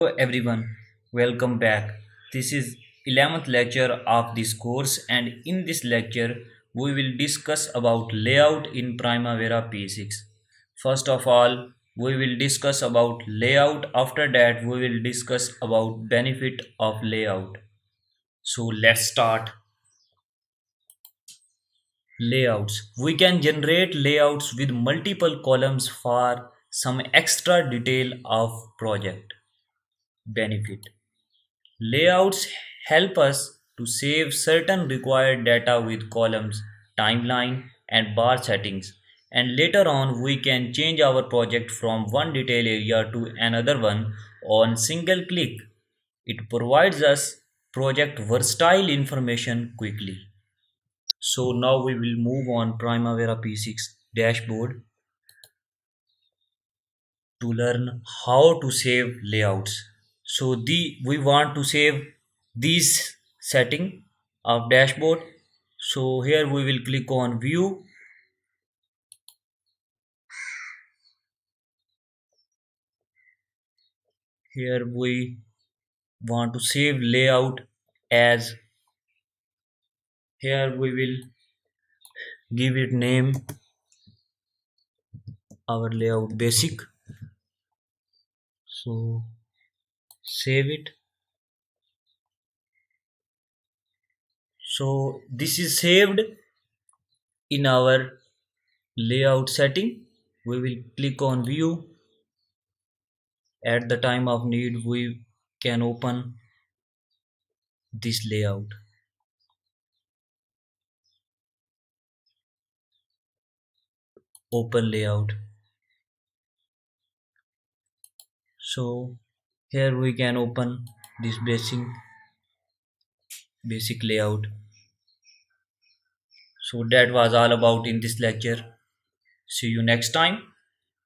Hello everyone, welcome back. This is 11th lecture of this course and in this lecture we will discuss about layout in Primavera P6. First of all, we will discuss about layout. After that, we will discuss about benefit of layout. So let's start. Layouts. We can generate layouts with multiple columns for some extra detail of project. Benefit. Layouts help us to save certain required data with columns, timeline, and bar settings. And later on, we can change our project from one detail area to another one on single click. It provides us project versatile information quickly. So now we will move on Primavera P6 dashboard to learn how to save layouts. So the we want to save these setting of dashboard. So here we will click on view. Here we want to save layout as. Here we will give it name our layout basic. So save it. So this is saved in our layout setting. We will click on view. At the time of need we can open this layout. Open layout. So here we can open this basic layout. So that was all about in this lecture. See you next time.